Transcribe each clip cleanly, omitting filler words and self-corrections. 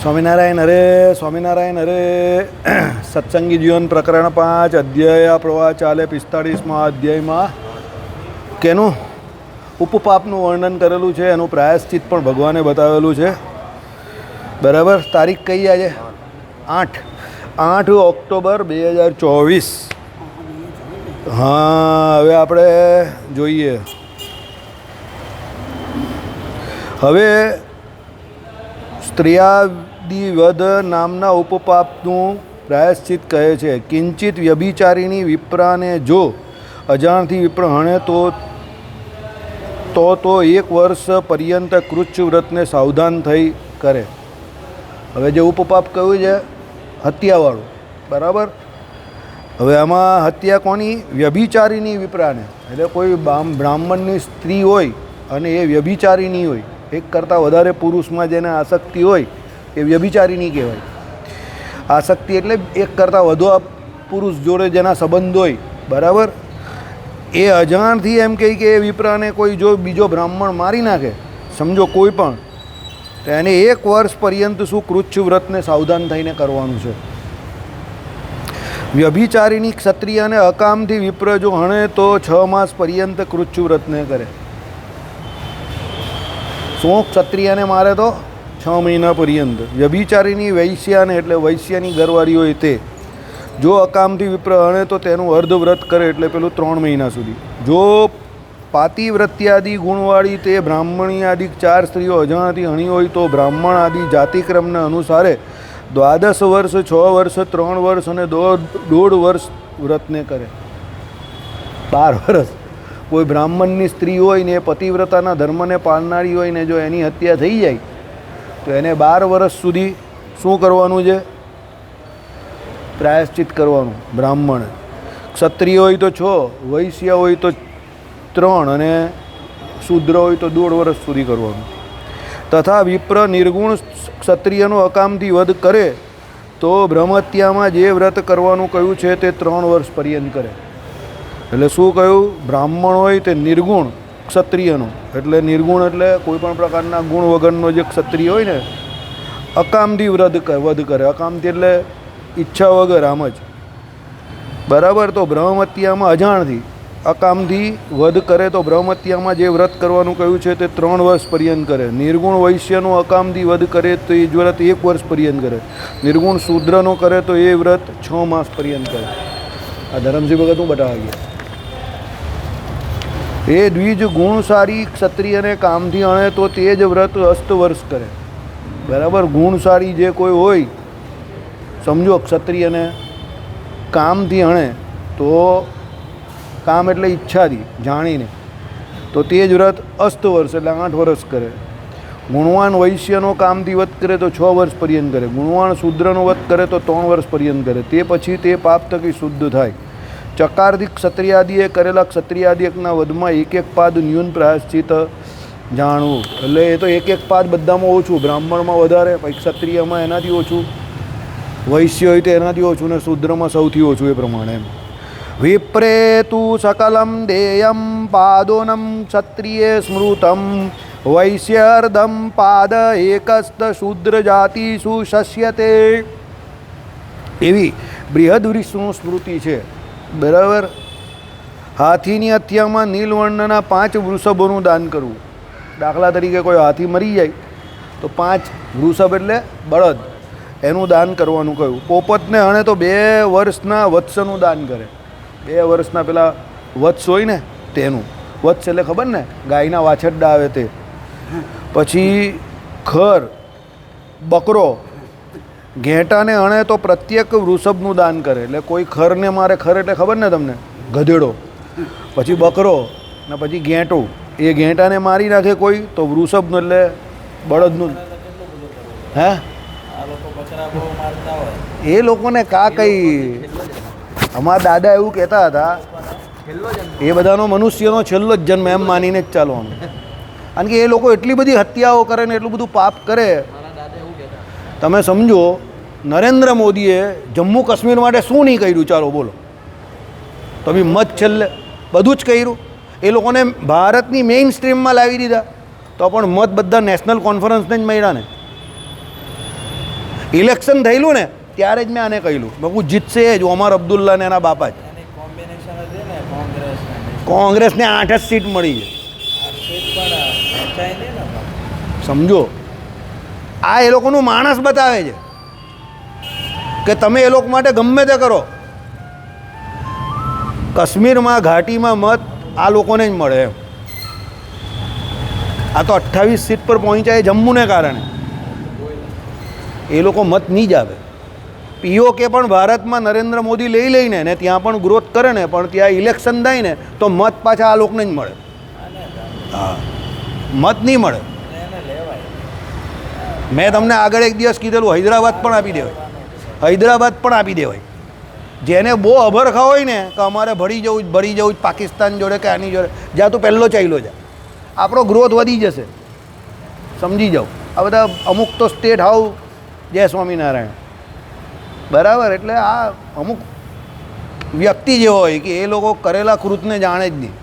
સ્વામિનારાયણ હરે સ્વામિનારાયણ હરે સત્સંગી જીવન પ્રકરણ 5 અધ્યાય પ્રવાહ ચાલે 45મા અધ્યાયમાં કેનું ઉપપાપનું વર્ણન કરેલું છે, એનું પ્રાયશ્ચિત પણ ભગવાને બતાવેલું છે. બરાબર. તારીખ કઈ આજે? 8 ઓક્ટોબર 2024. હા, હવે આપણે જોઈએ. હવે સ્ત્રીયાદિવધ નામના ઉપપાપનું પ્રાયશ્ચિત કહે છે. કિંચિત વ્યભિચારીણી વિપ્રાને જો અજાણથી વિપ્ર હણે તો 1 વર્ષ પર્યંત કૃચ્છ વ્રતને સાવધાન થઈ કરે. હવે જે ઉપપાપ કહ્યું છે હત્યાવાળું, બરાબર. હવે આમાં હત્યા કોની? વ્યભિચારીની વિપ્રાને, એટલે કોઈ બ્રાહ્મણની સ્ત્રી હોય અને એ વ્યભિચારીની હોય, એક કરતાં વધારે પુરુષમાં જેને આસક્તિ હોય એ વ્યભિચારીની કહેવાય. આસક્તિ એટલે એક કરતાં વધુ પુરુષ જોડે જેના સંબંધ હોય, બરાબર. એ અજાણથી એમ કહે કે એ વિપ્રાને કોઈ જો બીજો બ્રાહ્મણ મારી નાખે, સમજો કોઈ પણ, તો એને 1 વર્ષ પર્યંત શું કૃચ્છ વ્રતને સાવધાન થઈને કરવાનું છે. વ્યભિચારીની ક્ષત્રિયને અકામથી વિપ્ર જો હણે તો 6 માસ પર્યંત કૃચ્છ વ્રતને કરે. શું ક્ષત્રિયને મારે તો 6 મહિના પર્યંત. વ્યભિચારીની વૈશ્યાને, એટલે વૈશ્યાની ઘરવાળી હોય તે, જો અકામથી વિપ્ર હણે તો તેનું અર્ધવ્રત કરે, એટલે પેલું 3 મહિના સુધી. જો પાતિવ્રત્યાદિ ગુણવાળી તે બ્રાહ્મણી આદિ 4 સ્ત્રીઓ અજાણથી હણી હોય તો બ્રાહ્મણ આદિ જાતિક્રમને અનુસારે 12 વર્ષ, 6 વર્ષ, 3 વર્ષ અને 1.5 વર્ષ વ્રતને કરે. 12 વર્ષ. કોઈ બ્રાહ્મણની સ્ત્રી હોય ને એ પતિવ્રતાના ધર્મને પાળનારી હોય ને જો એની હત્યા થઈ જાય તો એને 12 વર્ષ સુધી શું કરવાનું છે? પ્રાયશ્ચિત કરવાનું. બ્રાહ્મણ. ક્ષત્રિય હોય તો 6, વૈશ્ય હોય તો 3 અને શૂદ્ર હોય તો 1.5 વર્ષ સુધી કરવાનું. તથા વિપ્ર નિર્ગુણ ક્ષત્રિયનો અકામથી વધ કરે તો બ્રહ્મત્યામાં જે વ્રત કરવાનું કહ્યું છે તે 3 વર્ષ પર્યંત કરે. એટલે શું કહ્યું? બ્રાહ્મણ હોય તે નિર્ગુણ ક્ષત્રિયનો, એટલે નિર્ગુણ એટલે કોઈ પણ પ્રકારના ગુણ વગરનો જે ક્ષત્રિય હોય ને, અકામથી વધ કરે. અકામથી એટલે ઈચ્છા વગર, આમ જ, બરાબર. તો બ્રહ્મત્યામાં અજાણથી અકામથી વધ કરે તો બ્રહ્મત્યામાં જે વ્રત કરવાનું કહ્યું છે તે 3 વર્ષ પર્યંત કરે. નિર્ગુણ વૈશ્યનો અકામથી વધ કરે તો એ વ્રત 1 વર્ષ પર્યંત કરે. નિર્ગુણ શૂદ્રનો કરે તો એ વ્રત 6 માસ પર્યંત કરે. આ ધરમસિંહ ભગત હું બતાવી ગયા. એ દ્વિજ ગુણસારી ક્ષત્રિયને કામથી હણે તો તે જ વ્રત અસ્તવર્ષ કરે. બરાબર. ગુણસારી જે કોઈ હોય, સમજો ક્ષત્રિયને કામથી હણે તો, કામ એટલે ઈચ્છાથી, જાણીને, તો તે જ વ્રત અસ્તવર્ષ એટલે 8 વર્ષ કરે. ગુણવાન વૈશ્યનો કામથી વધ કરે તો 6 વર્ષ પર્યંત કરે. ગુણવાન શૂદ્રનો વધ કરે તો 3 વર્ષ પર્યંત કરે. તે પછી તે પાપ થકી શુદ્ધ થાય. ચકારથી ક્ષત્રિયાદિએ કરેલા ક્ષત્રિયાદિકના વધમાં 1 પાદ ન્યૂન પ્રાયશ્ચિત જાણવું. એટલે એ તો 1 પાદ બધામાં ઓછું, બ્રાહ્મણમાં વધારે, પછી ક્ષત્રિયમાં એનાથી ઓછું, વૈશ્ય હોય તો એનાથી ઓછું, ને શૂદ્રમાં સૌથી ઓછું. એ પ્રમાણે વિપ્રે તું સકલમ દેયમ પાદોનમ ક્ષત્રિય સ્મૃતમ વૈશ્યર્ધમ પાદ એકસ્ત શૂદ્ર જાતિષુ શસ્યતે. એવી બૃહદ વૃક્ષનું સ્મૃતિ છે, બરાબર. હાથીની હત્યામાં નીલવર્ણના 5 વૃષભોનું દાન કરવું. દાખલા તરીકે કોઈ હાથી મરી જાય તો 5 વૃષભ એટલે બળદ, એનું દાન કરવાનું કહ્યું. પોપટને હણે તો 2 વર્ષના વત્સનું દાન કરે. 2 વર્ષના પેલા વત્સ હોય ને તેનું. વત્સ એટલે ખબર ને, ગાયના વાછરડા આવે તે. પછી ખર, બકરો, ઘેટાને હણે તો પ્રત્યેક વૃષભનું દાન કરે. એટલે કોઈ ખરને મારે, ખર એટલે ખબર ને તમને, ગધેડો, પછી બકરો ને પછી ઘેટું, એ ઘેટાને મારી નાખે કોઈ તો વૃષભનું એટલે બળદનું. હે, એ લોકોને કા કઈ, અમારા દાદા એવું કહેતા હતા, એ બધાનો મનુષ્યનો છેલ્લો જ જન્મ એમ માનીને જ ચાલવાનું. કારણ કે એ લોકો એટલી બધી હત્યાઓ કરે ને એટલું બધું પાપ કરે. તમે સમજો, નરેન્દ્ર મોદીએ જમ્મુ કાશ્મીર માટે શું નહીં કર્યું? ચાલો બોલો. તો બી મત છેલ્લે બધું જ કર્યું. એ લોકોને ભારતની મેઇન સ્ટ્રીમમાં લાવી દીધા. તો પણ મત બધા નેશનલ કોન્ફરન્સને જ મળ્યા ને. ઇલેક્શન થયેલું ને ત્યારે જ મેં આને કહેલું મેં કહું જીતશે જ ઓમર અબ્દુલ્લા ને એના બાપા જ. કોંગ્રેસને 8 જ સીટ મળી છે. સમજો આ એ લોકોનું માણસ બતાવે છે કે તમે એ લોકો માટે ગમે તે કરો. કાશ્મીરમાં ઘાટીમાં મત આ લોકોને જ મળે એમ. આ તો 28 સીટ પર પહોંચ્યા એ જમ્મુને કારણે. એ લોકો મત નહીં જ આવે. પીઓકે પણ ભારતમાં નરેન્દ્ર મોદી લઈ લઈને ને ત્યાં પણ ગ્રોથ કરે ને પણ ત્યાં ઇલેક્શન થાય ને તો મત પાછા આ લોકોને જ મળે. હા મત નહીં મળે. મેં તમને આગળ એક દિવસ કીધેલું હૈદરાબાદ પણ આપી દેવાય. હૈદરાબાદ પણ આપી દેવાય. જેને બહુ અભરખા હોય ને કે અમારે ભરી જવું જ પાકિસ્તાન જોડે કે આની જોડે જ્યાં તું પહેલો ચાલ્યો જા આપણો ગ્રોથ વધી જશે. સમજી જાઓ. આ બધા અમુક તો સ્ટેટ હાઉ જય સ્વામિનારાયણ બરાબર. એટલે આ અમુક વ્યક્તિ જેવો હોય કે એ લોકો કરેલા કૃતને જાણે જ નહીં.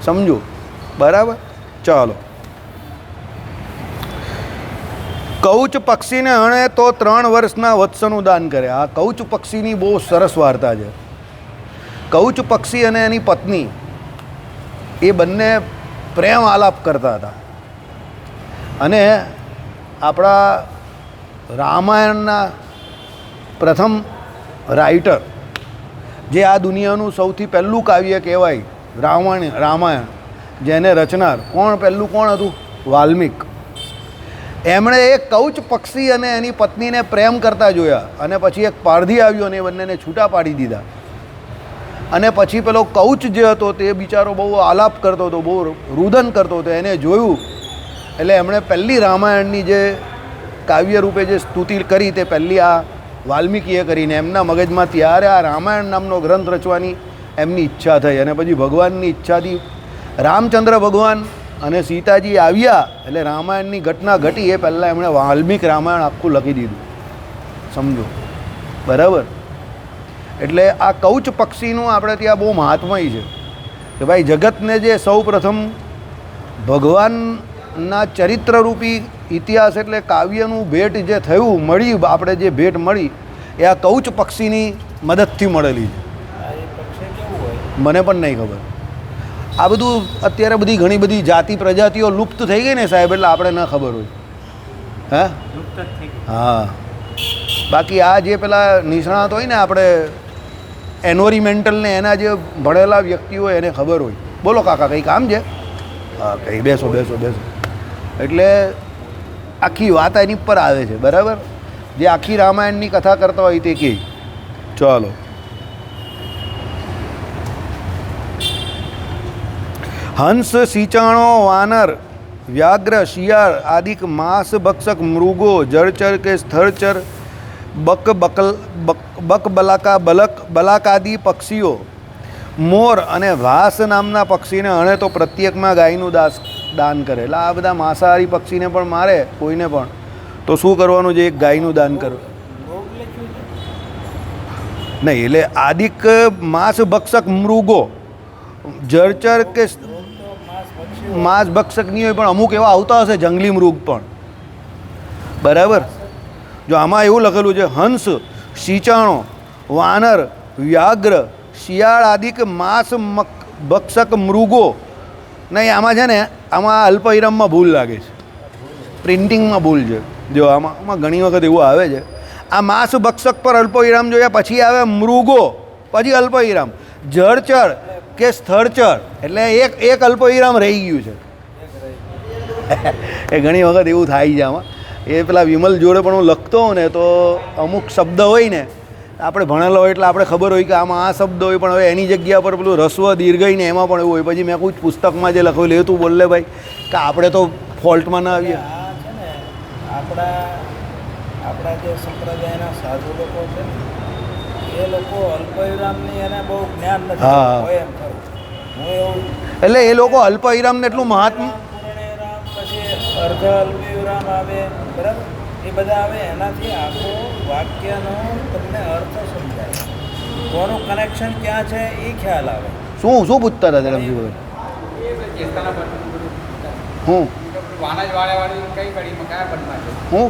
સમજો બરાબર. ચાલો. કૌચ પક્ષીને હણે તો 3 વર્ષના વત્સનું દાન કરે. આ કૌચ પક્ષીની બહુ સરસ વાર્તા છે. કૌચ પક્ષી અને એની પત્ની એ બંને પ્રેમ આલાપ કરતા હતા અને આપણા રામાયણના પ્રથમ રાઇટર જે આ દુનિયાનું સૌથી પહેલું કાવ્ય કહેવાય રામાયણ જેને રચનાર પહેલું કોણ હતું? વાલ્મીક. એમણે એક કૌચ પક્ષી અને એની પત્નીને પ્રેમ કરતા જોયા અને પછી એક પારધી આવ્યો અને એ બંનેને છૂટા પાડી દીધા. અને પછી પેલો કૌચ જે હતો તે બિચારો બહુ આલાપ કરતો હતો, બહુ રુદન કરતો હતો. એને જોયું એટલે એમણે પહેલી રામાયણની જે કાવ્ય રૂપે જે સ્તુતિ કરી તે પહેલી આ વાલ્મીકીએ કરીને એમના મગજમાં ત્યારે આ રામાયણ નામનો ગ્રંથ રચવાની એમની ઈચ્છા થઈ. અને પછી ભગવાનની ઈચ્છાથી રામચંદ્ર ભગવાન અને સીતાજી આવ્યા એટલે રામાયણની ઘટના ઘટી એ પહેલાં એમણે વાલ્મીક રામાયણ આખું લખી દીધું. સમજો બરાબર. એટલે આ કૌચ પક્ષીનું આપણે ત્યાં બહુ મહાત્મય છે કે ભાઈ જગતને જે સૌ પ્રથમ ભગવાનના ચરિત્રરૂપી ઇતિહાસ એટલે કાવ્યનું ભેટ જે થયું મળી આપણે જે ભેટ મળી એ આ કૌચ પક્ષીની મદદથી મળેલી છે. મને પણ નહીં ખબર. આ બધું અત્યારે બધી ઘણી બધી જાતિ પ્રજાતિઓ લુપ્ત થઈ ગઈ ને સાહેબ એટલે આપણે ન ખબર હોય. હા બાકી આ જે પેલા નિષ્ણાત હોય ને આપણે એન્વાયરમેન્ટલ ને એના જે ભણેલા વ્યક્તિઓ એને ખબર હોય. બોલો કાકા કંઈ કામ છે? હા કંઈ બેસો. એટલે આખી વાત એની પર આવે છે બરાબર. જે આખી રામાયણની કથા કરતા હોય તે કહે. ચાલો. હંસ સિંચાણો વાનર વ્યાઘ્ર શિયાળ આદિક માંસ ભક્ષક મૃગો જળચર કે સ્થળચર બલાકાદી પક્ષીઓ મોર અને વાસ નામના પક્ષીને હણે તો પ્રત્યેકમાં ગાયનું દાન કરે. એટલે આ બધા માંસાહારી પક્ષીને પણ મારે કોઈને પણ તો શું કરવાનું છે? એક ગાયનું દાન કરો. નહીં એટલે આદિક માંસ ભક્ષક મૃગો જળચર કે માંસ ભક્ષક નહીં હોય પણ અમુક એવા આવતા હશે જંગલી મૃગ પણ બરાબર. જો આમાં એવું લખેલું છે હંસ સિંચાણો વાનર વ્યાઘ્ર શિયાળ આદિક માંસ ભક્ષક મૃગો. નહીં આમાં છે ને આમાં અલ્પવિરામમાં ભૂલ લાગે છે. પ્રિન્ટિંગમાં ભૂલ છે. જો આમાં ઘણી વખત એવું આવે છે. આ માંસ ભક્ષક પર અલ્પવિરામ જોયા પછી આવે મૃગો પછી અલ્પવિરામ જળચર કે સ્થળચર એટલે એક અલ્પવિરામ રહી ગયું છે. એ ઘણી વખત એવું થાય છે આમાં. એ પેલા વિમલ જોડે પણ હું લખતો હોઉં ને તો અમુક શબ્દ હોય ને આપણે ભણેલો હોય એટલે આપણે ખબર હોય કે આમાં આ શબ્દ હોય પણ હવે એની જગ્યા પર પેલું રસ્વ દીર્ઘઈ ને એમાં પણ એવું હોય. પછી મેં કોઈ પુસ્તકમાં જે લખેલું એ તું બોલે ભાઈ કે આપણે તો ફોલ્ટમાં ના આવીએ. આપણા જે સંપ્રદાયના સાધુ લોકો છે ને એ લોકો અલ્પવિરામની એને બહુ જ્ઞાન નથી. એમ ખરું હું એવું એટલે એ લોકો અલ્પવિરામને એટલું મહાત્મ પછી અર્ધ અલ્પવિરામ આવે બરાબર એ બધા આવે એનાથી આખો વાક્યનો તમને અર્થ સમજાય. કોનું કનેક્શન ક્યાં છે એ ખ્યાલ આવે. શું પૂછતા હતા ધરમજીભાઈ? હું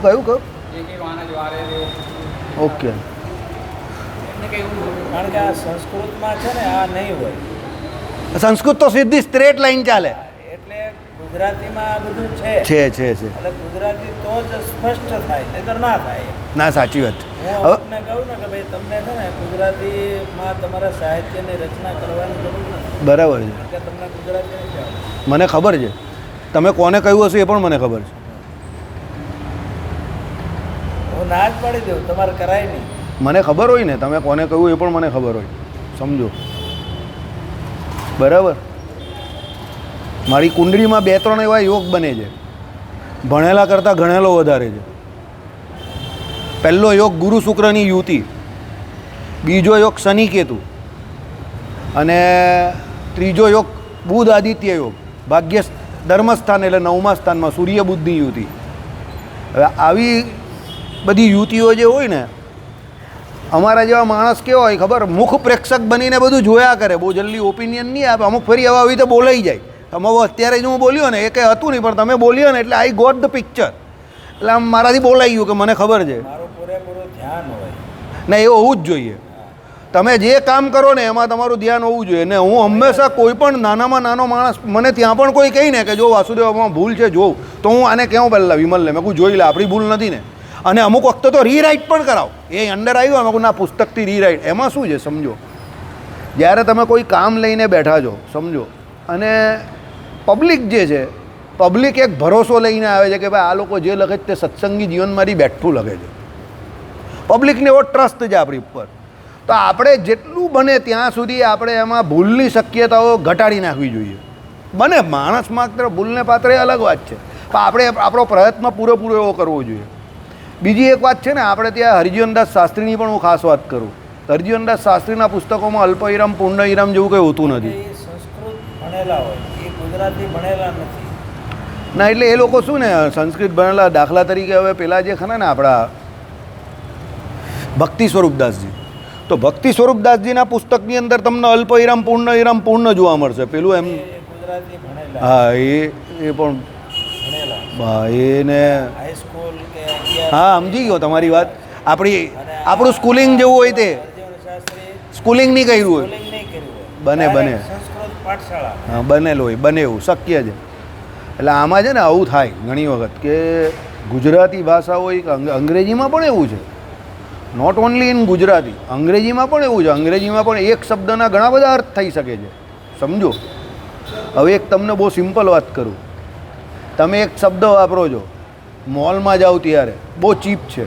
કયું ઓકે. કારણ કે આ સંસ્કૃતમાં છે ને આ નહીં હોય. સંસ્કૃત તો સીધી સ્ટ્રેટ લાઈન ચાલે. એટલે ગુજરાતીમાં આ બધું છે. એટલે ગુજરાતી તો જ સ્પષ્ટ થાય, નહીંતર ના થાય. ના, સાચી વાત. હું આપને કહું ને કે ભાઈ તમને છે ને ગુજરાતીમાં તમારા સાહિત્યની રચના કરવાની જરૂર નથી. બરાબર છે. કારણ કે તમને ગુજરાતી નથી આવડતું. મને ખબર છે, તમે કોને કહ્યું હશે એ પણ મને ખબર છે. હું ના જ પાડી દઉં, તમારે કરાય નહીં. મને ખબર હોય ને તમે કોને કહ્યું એ પણ મને ખબર હોય, સમજો. બરાબર. મારી કુંડળીમાં 2-3 એવા યોગ બને છે, ભણેલા કરતાં ગણેલો વધારે છે. પહેલો યોગ ગુરુ શુક્રની યુતિ, બીજો યોગ શનિ કેતુ, અને ત્રીજો યોગ બુધ આદિત્ય યોગ, ભાગ્ય ધર્મસ્થાન એટલે 9મા સ્થાનમાં સૂર્ય બુધની યુતિ. હવે આવી બધી યુતિઓ જે હોય ને, અમારા જેવા માણસ કેવો હોય ખબર, મુખ પ્રેક્ષક બનીને બધું જોયા કરે, બહુ જલ્દી ઓપિનિયન નહીં આપે. અમુક ફરી આવી રીતે બોલાઈ જાય. તમે અત્યારે જ હું બોલ્યો ને એ કંઈ હતું નહીં, પણ તમે બોલ્યો ને એટલે આઈ ગોટ ધ પિક્ચર. એટલે આમ મારાથી બોલાઈ ગયું કે મને ખબર છે. મારું પૂરેપૂરું ધ્યાન હોય. ને એ હોવું જ જોઈએ. તમે જે કામ કરો ને એમાં તમારું ધ્યાન હોવું જોઈએ. ને હું હંમેશા કોઈ પણ નાનામાં નાનો માણસ મને ત્યાં પણ કોઈ કહી ને કે જો વાસુદેવમાં ભૂલ છે જોઉં, તો હું આને કહું પહેલાં વિમલને, મેં કહું જોઈ લે આપણી ભૂલ નથી ને. અને અમુક વખતે તો રીરાઇટ પણ કરાવો. એ અંડર આવ્યું અમે ના પુસ્તકથી રીરાઇટ, એમાં શું છે સમજો. જ્યારે તમે કોઈ કામ લઈને બેઠા છો સમજો, અને પબ્લિક જે છે, પબ્લિક એક ભરોસો લઈને આવે છે કે ભાઈ આ લોકો જે લખે તે સત્સંગી જીવનમાંથી બેઠું લખે છે. પબ્લિકને એવો ટ્રસ્ટ છે આપણી ઉપર. તો આપણે જેટલું બને ત્યાં સુધી આપણે એમાં ભૂલની શક્યતાઓ ઘટાડી નાખવી જોઈએ. બને માણસ માત્ર ભૂલને પાત્ર એ અલગ વાત છે, પણ આપણે આપણો પ્રયત્ન પૂરેપૂરો એવો કરવો જોઈએ. બીજી એક વાત છે ને, આપણે ત્યાં હરજીવનદાસ શાસ્ત્રીની પણ હું ખાસ વાત કરું. હરજીવનદાસ શાસ્ત્રીના પુસ્તકોમાં અલ્પવિરામ પૂર્ણવિરામ જેવું કંઈ હોતું નથી. એ સંસ્કૃત ભણેલા હોય, એ ગુજરાતી ભણેલા નથી. ના, એટલે એ લોકો શું ને સંસ્કૃત ભણેલા, દાખલા તરીકે હવે પેલા જે ખરા ને આપણા ભક્તિ સ્વરૂપદાસજી, તો ભક્તિ સ્વરૂપદાસજીના પુસ્તકની અંદર તમને અલ્પવિરામ પૂર્ણવિરામ પૂર્ણ જોવા મળશે. પેલું એમ ગુજરાતી ભણેલા. હા, એ પણ ભણેલા. એને હાઈસ્કૂલ કે હા, સમજી ગયો તમારી વાત. આપણું સ્કૂલિંગ જેવું હોય તે સ્કૂલિંગ નહીં કર્યું હોય, સ્કૂલિંગ નહીં કર્યું હોય. બને સંસ્કૃત પાઠશાળા. હા, બનેલું હોય, બને એવું શક્ય છે. એટલે આમાં છે ને આવું થાય ઘણી વખત કે ગુજરાતી ભાષા હોય કે અંગ્રેજીમાં પણ એવું છે. નોટ ઓનલી ઇન ગુજરાતી, અંગ્રેજીમાં પણ એવું છે. અંગ્રેજીમાં પણ એક શબ્દના ઘણા બધા અર્થ થઈ શકે છે, સમજો. હવે એક તમને બહુ સિમ્પલ વાત કરું. તમે એક શબ્દ વાપરો છો, મોલમાં જાઓ ત્યારે બહુ ચીપ છે,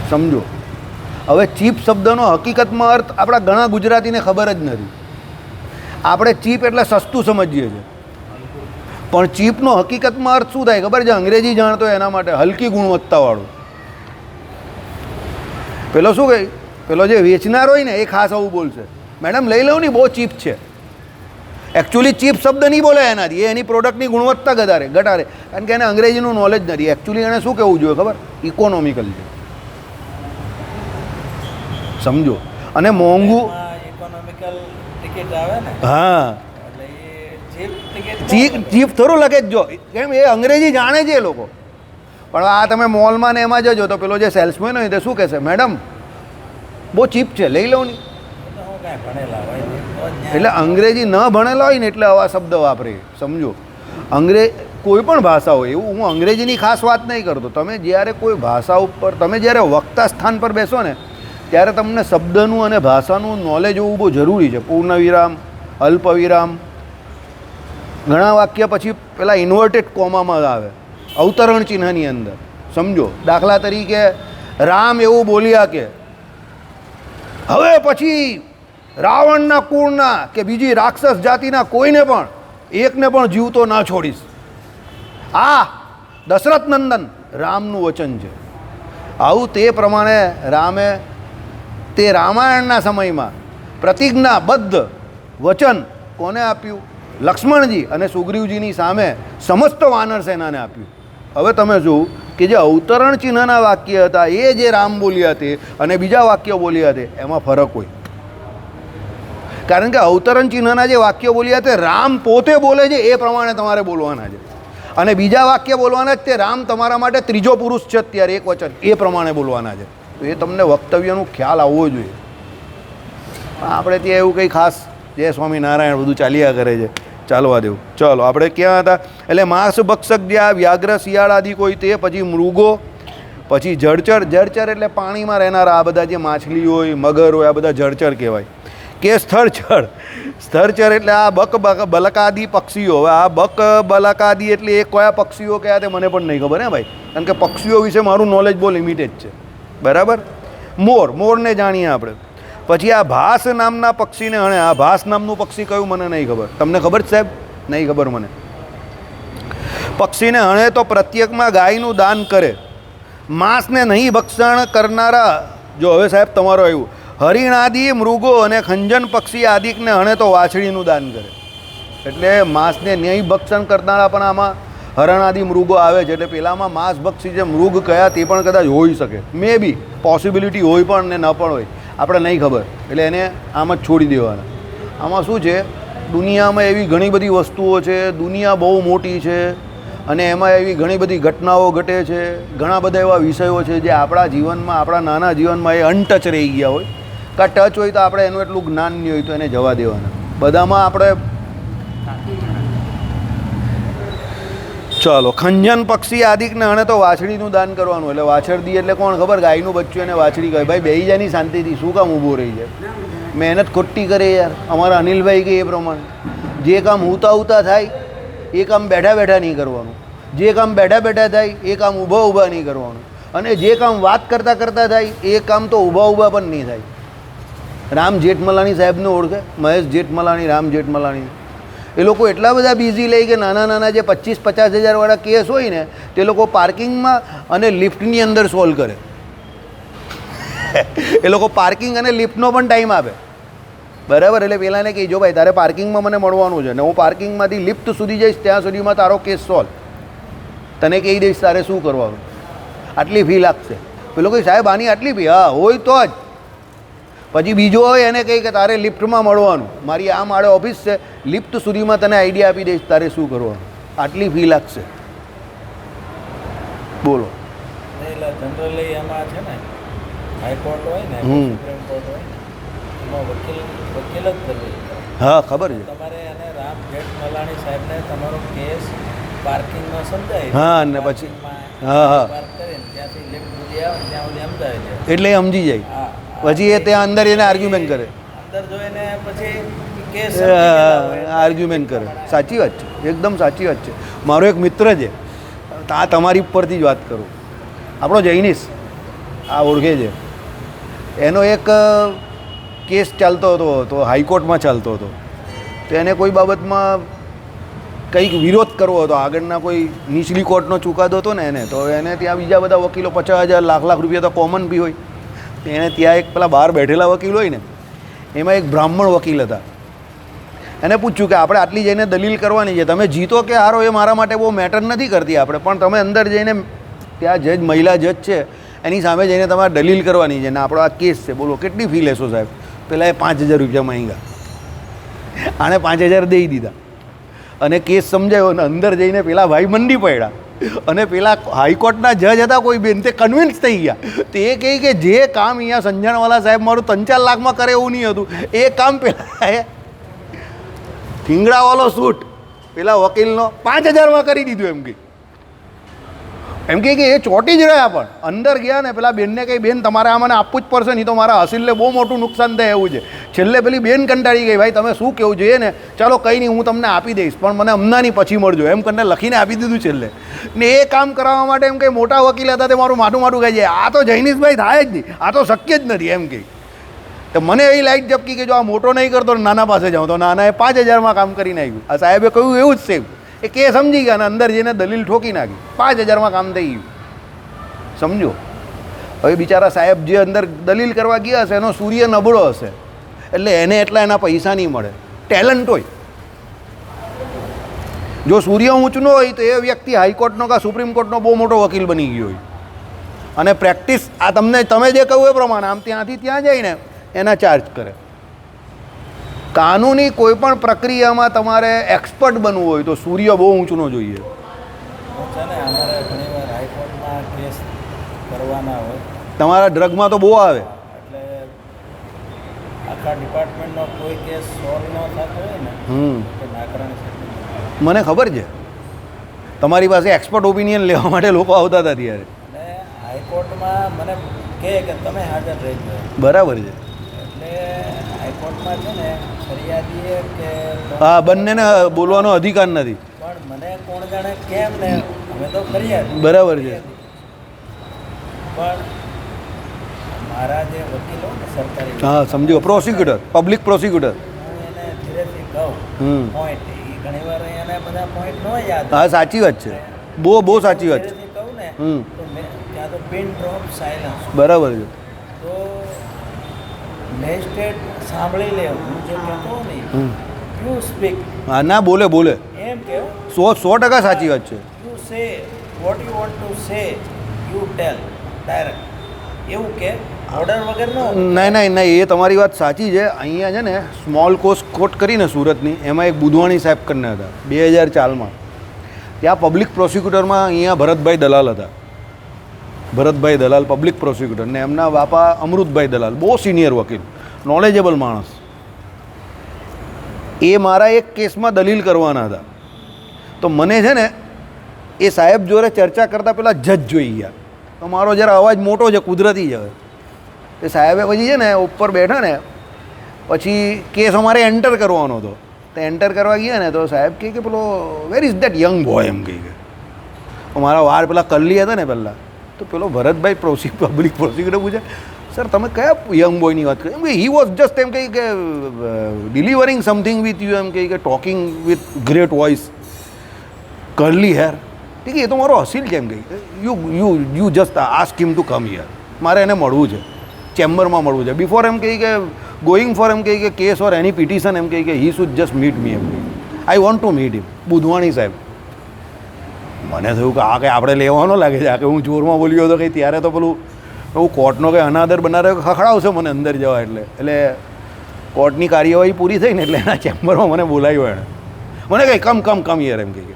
સમજો. હવે ચીપ શબ્દનો હકીકતમાં અર્થ આપણા ઘણા ગુજરાતીને ખબર જ નથી. આપણે ચીપ એટલે સસ્તું સમજીએ છીએ, પણ ચીપનો હકીકતમાં અર્થ શું થાય ખબર છે? અંગ્રેજી જાણતો એના માટે હલકી ગુણવત્તાવાળું. પેલો શું કહે, પેલો જે વેચનાર હોય ને એ ખાસ આવું બોલશે, મેડમ લઈ લઉં ને બહુ ચીપ છે. એકચ્યુઅલી ચીપ શબ્દ નહીં બોલે એનાથી, એ એની પ્રોડક્ટની ગુણવત્તા ઘટાડે, કારણ કે એને અંગ્રેજીનું નોલેજ નથી. એકચ્યુઅલી એને શું કહેવું જોઈએ ખબર? ઇકોનોમિકલ છે, સમજો. અને મોંઘું ઇકોનોમિકલ ટિકિટ આવે ને, હા, એટલે એ ચીપ ટિકિટ. ચીપ થોડું લખે જ જો, કેમ એ અંગ્રેજી જાણે છે એ લોકો. પણ આ તમે મોલમાં ને એમાં જજો તો પેલો જે સેલ્સમેન હોય તે શું કહેશે, મેડમ બહુ ચીપ છે, લઈ લઉં નહીં. એટલે અંગ્રેજી ન ભણેલા હોય ને એટલે આવા શબ્દ વાપરે, સમજો. કોઈ પણ ભાષા હોય એવું, હું અંગ્રેજીની ખાસ વાત નહીં કરતો. તમે જ્યારે કોઈ ભાષા ઉપર, તમે જ્યારે વક્તા સ્થાન પર બેસો ને ત્યારે તમને શબ્દનું અને ભાષાનું નોલેજ હોવું બહુ જરૂરી છે. પૂર્ણવિરામ, અલ્પવિરામ, ઘણા વાક્ય પછી પેલા ઇન્વર્ટેડ કોમામાં આવે અવતરણ ચિહ્નની અંદર, સમજો. દાખલા તરીકે રામ એવું બોલ્યા કે હવે પછી રાવણના કુળના કે બીજી રાક્ષસ જાતિના કોઈને પણ એકને પણ જીવતો ના છોડીશ. આ દશરથ નંદન રામનું વચન છે. આવું તે પ્રમાણે રામે તે રામાયણના સમયમાં પ્રતિજ્ઞાબદ્ધ વચન કોને આપ્યું? લક્ષ્મણજી અને સુગ્રીવજીની સામે સમસ્ત વાનર સેનાને આપ્યું. હવે તમે જુઓ કે જે અવતરણ ચિહ્નના વાક્ય હતા એ જે રામ બોલ્યા તે અને બીજા વાક્યો બોલ્યા તે એમાં ફરક હોય. કારણ કે અવતરણ ચિહ્નના જે વાક્યો બોલ્યા તે રામ પોતે બોલે છે એ પ્રમાણે તમારે બોલવાના છે. અને બીજા વાક્ય બોલવાના જ તે રામ તમારા માટે ત્રીજો પુરુષ છે અત્યારે એક વચન એ પ્રમાણે બોલવાના છે. તો એ તમને વક્તવ્યનું ખ્યાલ આવવો જોઈએ. આપણે ત્યાં એવું કંઈ ખાસ જય સ્વામિનારાયણ બધું ચાલ્યા કરે છે, ચાલવા દેવું. ચલો આપણે ક્યાં હતા? એટલે માંસ ભક્ષક જે આ વ્યાઘ્ર શિયાળ આદિ કોઈ તે, પછી મૃગો, પછી જળચર. જળચર એટલે પાણીમાં રહેનારા આ બધા જે માછલી હોય, મગર હોય, આ બધા જળચર કહેવાય. કે સ્થળચર. સ્થળચર એટલે આ બલકાદી પક્ષીઓ. હવે આ બલકાદી એટલે એ કયા પક્ષીઓ કયા તે મને પણ નહીં ખબર હે ભાઈ, કારણ કે પક્ષીઓ વિશે મારું નોલેજ બહુ લિમિટેડ છે. બરાબર. મોરને જાણીએ આપણે. પછી આ ભાસ નામના પક્ષીને હણે. આ ભાસ નામનું પક્ષી કયું મને નહીં ખબર. તમને ખબર છે સાહેબ? નહીં ખબર મને. પક્ષીને હણે તો પ્રત્યેકમાં ગાયનું દાન કરે. માંસને નહીં ભક્ષણ કરનારા. જો હવે સાહેબ તમારો આવ્યું, હરિણાદિ મૃગો અને ખંજન પક્ષી આદિકને હણે તો વાછડીનું દાન કરે. એટલે માંસને નહીં ભક્ષણ કરનારા પણ આમાં હરણાદિ મૃગો આવે છે. એટલે પેલામાં માંસ ભક્ષી જે મૃગ કયા તે પણ કદાચ હોઈ શકે. મે બી પોસિબિલિટી હોય પણ ને ન પણ હોય, આપણે નહીં ખબર. એટલે એને આમ જ છોડી દેવાના. આમાં શું છે, દુનિયામાં એવી ઘણી બધી વસ્તુઓ છે, દુનિયા બહુ મોટી છે અને એમાં એવી ઘણી બધી ઘટનાઓ ઘટે છે, ઘણા બધા એવા વિષયો છે જે આપણા જીવનમાં, આપણા નાના જીવનમાં એ અનટચ રહી ગયા હોય. કાં ટચ હોય તો આપણે એનું એટલું જ્ઞાન નહીં હોય તો એને જવા દેવાના. બધામાં આપણે ચાલો ખંજન પક્ષી આદિકને હણે તો વાછડીનું દાન કરવાનું. એટલે વાછરદી એટલે કોણ ખબર? ગાયનું બચ્ચું એને વાછડી કહે. ભાઈ બેહી જાય ની શાંતિથી, શું કામ ઊભો રહી જાય? મહેનત ખોટી કરે યાર. અમારા અનિલભાઈ કે એ પ્રમાણે જે કામ ઉતા થાય એ કામ બેઠા બેઠા નહીં કરવાનું. જે કામ બેઠા બેઠા થાય એ કામ ઊભા નહીં કરવાનું. અને જે કામ વાત કરતાં થાય એ કામ તો ઊભા પણ નહીં થાય. રામ જેઠમલાણી સાહેબને ઓળખે? મહેશ જેઠમલાણી, રામ જેઠમલાણી. એ લોકો એટલા બધા બિઝી લે કે નાના જે 25-50 હજારવાળા કેસ હોય ને તે લોકો પાર્કિંગમાં અને લિફ્ટની અંદર સોલ્વ કરે. એ લોકો પાર્કિંગ અને લિફ્ટનો પણ ટાઈમ આપે. બરાબર. એટલે પહેલાંને કહી, જો ભાઈ તારે પાર્કિંગમાં મને મળવાનું છે ને હું પાર્કિંગમાંથી લિફ્ટ સુધી જઈશ ત્યાં સુધીમાં તારો કેસ સોલ્વ. તને કહી દઈશ તારે શું કરવાનું. આટલી ફી લાગશે. પેલો કહે સાહેબ આની આટલી ફી? હા હોય તો જ. પછી બીજો હોય એને કહે કે તારે લિફ્ટમાં મળવાનું, મારી આ માળે ઓફિસ છે, લિફ્ટ સુધીમાં તને આઈડિયા આપી દઈશ તારે શું કરવાનું. આટલી ફી લાગશે. બોલો. જનરલી એમાં છે ને હાઈકોર્ટ હોય ને, સુપ્રીમ કોર્ટ હોય, એમાં વકીલ જ કરવી. હા ખબર છે. તમારે એને રામ જેઠમલાણી સાહેબને તમારો કેસ પાર્કિંગમાં સમજાય. હા ને પછી હા પાર્ક કરીને ત્યાંથી લિફ્ટ સુધી આવે ત્યાં સુધી સમજાય છે. એટલે એ સમજી જાય. પછી એ ત્યાં અંદર એને આર્ગ્યુમેન્ટ કરે. અંદર જોઈને પછી કેસ આર્ગ્યુમેન્ટ કરે. સાચી વાત છે, એકદમ સાચી વાત છે. મારો એક મિત્ર છે, આ તમારી ઉપરથી જ વાત કરું, આપણો જૈનિશ આ ઓળખે છે. એનો એક કેસ ચાલતો હતો તો હાઈકોર્ટમાં ચાલતો હતો. તો એને કોઈ બાબતમાં કંઈક વિરોધ કરવો હતો, આગળના કોઈ નીચલી કોર્ટનો ચુકાદો હતો ને એને, તો એને ત્યાં બીજા બધા વકીલો 50,000 લાખ રૂપિયા તો કોમન બી હોય. એને ત્યાં એક પેલા બહાર બેઠેલા વકીલ હોય ને એમાં એક બ્રાહ્મણ વકીલ હતા. એને પૂછ્યું કે આપણે આટલી જઈને દલીલ કરવાની છે, તમે જીતો કે હારો એ મારા માટે બહુ મેટર નથી કરતી આપણે, પણ તમે અંદર જઈને ત્યાં જજ, મહિલા જજ છે એની સામે જઈને તમારે દલીલ કરવાની છે ને આપણો આ કેસ છે, બોલો કેટલી ફી લેશો સાહેબ? પેલા એ 5,000 રૂપિયા માંગ્યા. આણે 5,000 દઈ દીધા અને કેસ સમજાયો અને અંદર જઈને પેલા ભાઈ મંડી પડ્યા. અને પેલા હાઈકોર્ટના જજ હતા કોઈ બેન, તે કન્વિન્સ થઈ ગયા. તે એ કહે કે જે કામ અહીંયા સંજાણવાલા સાહેબ મારું 3-4 લાખમાં કરે એવું નહીં હતું, એ કામ પેલા થીંગડાવાળો સૂટ પેલા વકીલનો 5,000માં કરી દીધું. એમ કે એ ચોટી જ રહ્યા. પણ અંદર ગયા ને પેલા બેનને કહી, બેન તમારે આ મને આપવું જ પડશે, નહીં તો મારા હસીલને બહુ મોટું નુકસાન થાય એવું છે. છેલ્લે પેલી બેન કંટાળી ગઈ, ભાઈ તમે શું કહેવું જોઈએ ને, ચાલો કંઈ નહીં હું તમને આપી દઈશ પણ મને હમણાં નહીં પછી મળજો, એમ કરીને લખીને આપી દીધું છેલ્લે. ને એ કામ કરાવવા માટે એમ કંઈ મોટા વકીલ હતા તે મારું માઠું કહી જાય, આ તો જૈનિશભાઈ થાય જ નહીં, આ તો શક્ય જ નથી એમ કહી. તો મને એવી લાઈટ ઝપકી કે જો આ મોટો નહીં કરતો નાના પાસે જાઉં, તો નાનાએ 5,000માં કામ કરી નાખ્યું. આ સાહેબે કહ્યું એવું જ સેમ. એ કે સમજી ગયા અને અંદર જઈને દલીલ ઠોકી નાખી, 5,000માં કામ થઈ ગયું. સમજો. હવે બિચારા સાહેબ જે અંદર દલીલ કરવા ગયા હશે એનો સૂર્ય નબળો હશે, એટલે એને એટલા એના પૈસા નહીં મળે. ટેલેન્ટ હોય. જો સૂર્ય ઊંચનો હોય તો એ વ્યક્તિ હાઈકોર્ટનો કે સુપ્રીમ કોર્ટનો બહુ મોટો વકીલ બની ગયો હોય. અને પ્રેક્ટિસ આ તમે જે કહ્યું એ પ્રમાણે આમ ત્યાંથી ત્યાં જઈને એના ચાર્જ કરે. કાનૂની કોઈ પણ પ્રક્રિયામાં તમારે એક્સપર્ટ બનવું હોય તો સૂર્ય બહુ ઊંચનો જોઈએ. કરવાના હોય. તમારા ડ્રગમાં તો બહુ આવે. એટલે આખા ડિપાર્ટમેન્ટનો કોઈ કેસ સોલ્વ ન થતો હોય ને તો નાકરાણી સાહેબ. મને ખબર છે તમારી પાસે એક્સપર્ટ ઓપિનિયન લેવા માટે લોકો આવતા હતા ત્યારે. અને હાઈકોર્ટમાં મને કહે કે તમે હાજર રહેજો. બરાબર છે. એટલે હાઈકોર્ટમાં છે ને ફરિયાદીએ કે હા, બંનેને બોલવાનો અધિકાર નથી. પણ મને કોણ જાણે કેમ ને અમે તો ફરિયાદ. બરાબર છે. પણ મારા જે વકીલો ને સરકારી, હા, સમજો, પ્રોસિક્યુટર, પબ્લિક પ્રોસિક્યુટર. હું એને ધીરેથી કહું પોઈન્ટ, એ ઘણી વાર એને બધા પોઈન્ટ ન યાદ. હા, સાચી વાત છે. બહુ સાચી વાત છે. ધીરેથી કહું ને તો મેં ત્યાં તો પિન ડ્રોપ સાયલન્સ. બરાબર છે. તો મેજિસ્ટ્રેટ સાંભળી લે હું જે કહેતો નહીં, યુ સ્પીક. હા, ના, બોલે એમ કહો. 100% સાચી વાત છે. You say what you want to say, you tell direct. એવું કે ઓર્ડર વગર નહીં, એ તમારી વાત સાચી છે. અહીંયા છે ને સ્મોલ કોર્ટ કરીને સુરતની, એમાં એક બુધવાણી સાહેબ કરીને હતા 2004માં. ત્યાં પબ્લિક પ્રોસિક્યુટરમાં અહીંયા ભરતભાઈ દલાલ હતા. ભરતભાઈ દલાલ પબ્લિક પ્રોસિક્યુટર, ને એમના બાપા અમૃતભાઈ દલાલ, બહુ સિનિયર વકીલ, નોલેજેબલ માણસ. એ મારા એક કેસમાં દલીલ કરવાના હતા. તો મને છે ને એ સાહેબ જોડે ચર્ચા કરતાં પહેલાં જજ જોઈ ગયા. તો મારો જરા અવાજ મોટો છે, કુદરતી છે. એ સાહેબે પછી છે ને ઉપર બેઠા ને પછી કેસ અમારે એન્ટર કરવાનો હતો. તો એન્ટર કરવા ગયા ને તો સાહેબ કહે કે પેલો where is that young boy, એમ કહી કે. મારા વાર પેલા કરલી હતા ને પહેલાં, તો પેલો ભરતભાઈ પબ્લિક પ્રોસિક્યુટર પૂછે, સર તમે કયા યંગ બોયની વાત કરી? એમ કે હી વોઝ જસ્ટ એમ કહી કે ડિલિવરિંગ સમથિંગ વિથ યુ, એમ કહી કે talking with great voice, curly hair. ઠીક, એ તો મારો હસીલ છે, એમ કહી you just ask him to come here. મારે એને મળવું છે, ચેમ્બરમાં મળવું છે. બિફોર એમ કહી કે ગોઈંગ ફોર એમ કહી કે કેસ ઓર એની પિટિશન, એમ કહી કે he should just meet me, એમ કહી I want to meet him. Budhwani saheb. મને થયું કે આ કંઈ આપણે લેવાનો લાગે છે, આ કે હું જોરમાં બોલ્યો હતો કંઈ, ત્યારે તો પેલું હું કોર્ટનો કંઈ અનાદર બનાવ્યો ખખડાવશે મને અંદર જવા. એટલે કોર્ટની કાર્યવાહી પૂરી થઈ ને એટલે એના ચેમ્બરમાં મને બોલાવ્યો એણે. મને કંઈ કમ યાર, એમ કહી.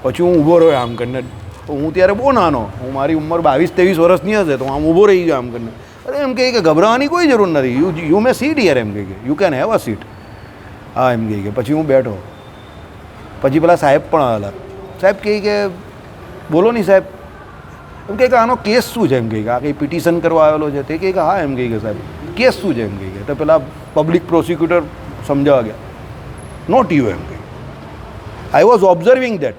પછી હું ઊભો રહ્યો આમ કરીને. હું ત્યારે બહુ નાનો, હું મારી ઉંમર 22-23 વર્ષની હશે, તો આમ ઊભો રહી ગયો આમ કરીને. અરે એમ કહે કે ગભરાવાની કોઈ જરૂર નથી, યુ મે સીટ યાર, એમ કહે કે you can have a seat. હા, એમ કહે કે પછી હું બેઠો. પછી પેલા સાહેબ પણ આવેલા. સાહેબ કહે કે બોલો નહીં સાહેબ. એમ કહે કે આનો કેસ શું છે, એમ કહે કે આ કંઈ પિટિશન કરવા આવેલો છે? તે કહે કે હા, એમ કહે કે સાહેબ કેસ શું છે, એમ કહે કે. તો પેલા પબ્લિક પ્રોસિક્યુટર સમજાવવા ગયા, નોટ યુ, એમ કહે. I was observing that